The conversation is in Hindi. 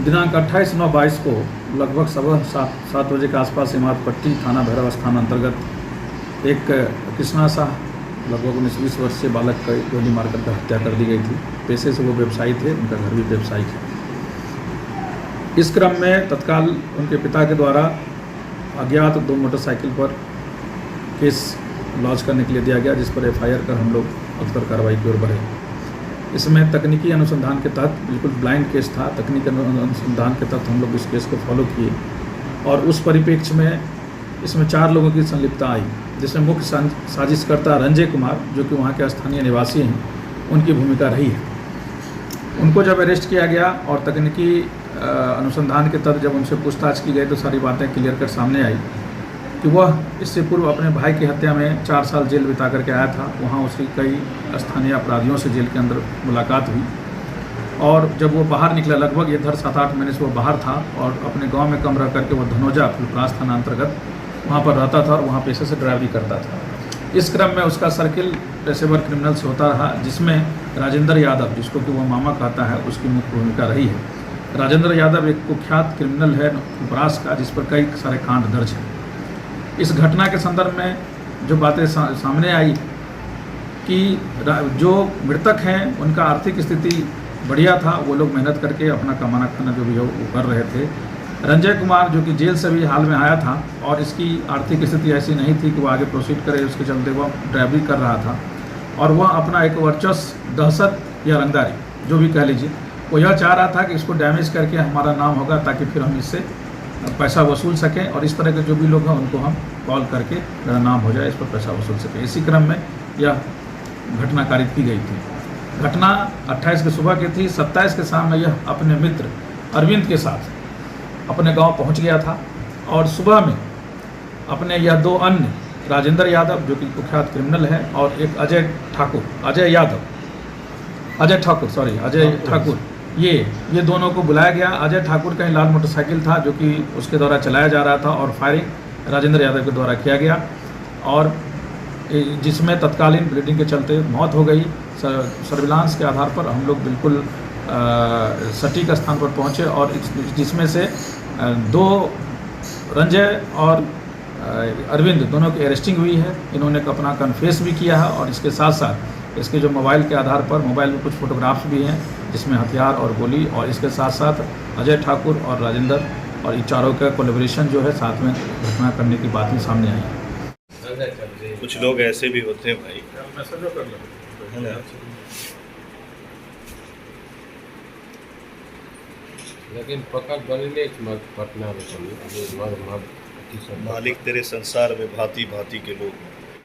दिनांक 28/9/22 को लगभग 7:15 बजे के आसपास इमारतपट्टी थाना भैरव स्थान अंतर्गत एक कृष्णा शाह लगभग 19-20 वर्षीय बालक का गोली मारकर हत्या कर दी गई थी। पेशे से वो व्यवसायी थे, उनका घर भी व्यवसायिक है। इस क्रम में तत्काल उनके पिता के द्वारा अज्ञात 2 मोटरसाइकिल पर केस लॉन्च करने के लिए दिया गया, जिस पर FIR कर हम लोग अग्रिम कार्रवाई की ओर बढ़े। इसमें तकनीकी अनुसंधान के तहत, बिल्कुल ब्लाइंड केस था, तकनीकी अनुसंधान के तहत हम लोग इस केस को फॉलो किए और उस परिप्रेक्ष्य में इसमें 4 लोगों की संलिप्तता आई, जिसमें मुख्य साजिशकर्ता रंजय कुमार, जो कि वहाँ के स्थानीय निवासी हैं, उनकी भूमिका रही है। उनको जब अरेस्ट किया गया और तकनीकी अनुसंधान के तहत जब उनसे पूछताछ की गई तो सारी बातें क्लियर कट सामने आई कि वह इससे पूर्व अपने भाई की हत्या में 4 साल जेल बिता करके आया था। वहाँ उसकी कई स्थानीय अपराधियों से जेल के अंदर मुलाकात हुई और जब वो बाहर निकला, लगभग इधर 7-8 महीने से वो बाहर था और अपने गांव में कम रह करके वो धनौजा फुलपरास थाना अंतर्गत वहाँ पर रहता था और वहाँ पेशे से ड्राइवरी करता था। इस क्रम में उसका सर्किल पेशेवर क्रिमिनल से होता रहा, जिसमें राजेंद्र यादव, जिसको कि वो मामा कहता है, उसकी मुख्य भूमिका रही है। राजेंद्र यादव एक कुख्यात क्रिमिनल है फुलपरास का, जिस पर कई सारे कांड दर्ज हैं। इस घटना के संदर्भ में जो बातें सामने आई कि जो मृतक हैं उनका आर्थिक स्थिति बढ़िया था, वो लोग मेहनत करके अपना कमाना खाना जो भी हो वो कर रहे थे। रंजय कुमार जो कि जेल से भी हाल में आया था और इसकी आर्थिक स्थिति ऐसी नहीं थी कि वो आगे प्रोसीड करे, उसके चलते वह ड्राइवरी कर रहा था और वह अपना एक वर्चस्व, दहशत या रंगदारी जो भी कह लीजिए, वो यह चाह रहा था कि इसको डैमेज करके हमारा नाम होगा ताकि फिर हम इससे पैसा वसूल सकें और इस तरह के जो भी लोग हैं उनको हम कॉल करके मेरा नाम हो जाए, इस पर पैसा वसूल सकें। इसी क्रम में यह घटना कारित की गई थी। घटना 28 की सुबह की थी। 27 के शाम में यह अपने मित्र अरविंद के साथ अपने गांव पहुंच गया था और सुबह में अपने यह 2 अन्य, राजेंद्र यादव जो कि कुख्यात क्रिमिनल है और एक अजय ठाकुर, ये दोनों को बुलाया गया। अजय ठाकुर का लाल मोटरसाइकिल था जो कि उसके द्वारा चलाया जा रहा था और फायरिंग राजेंद्र यादव के द्वारा किया गया और जिसमें तत्कालीन ब्लीडिंग के चलते मौत हो गई। सर्विलांस के आधार पर हम लोग बिल्कुल सटीक स्थान पर पहुंचे और जिसमें से 2 रंजय और अरविंद दोनों की अरेस्टिंग हुई है। इन्होंने अपना कन्फेस भी किया है और इसके साथ साथ इसके जो मोबाइल के आधार पर, मोबाइल में कुछ फोटोग्राफ्स भी हैं जिसमें हथियार और गोली, और इसके साथ साथ अजय ठाकुर और राजेंद्र और इन चारों का कोलैबोरेशन जो है साथ में घटना करने की बात भी सामने आई है। कुछ लोग ऐसे भी होते हैं भाई, है ना, लेकिन पकड़ बनी पटना में मालिक तेरे संसार में भांति भांति के लोग हैं।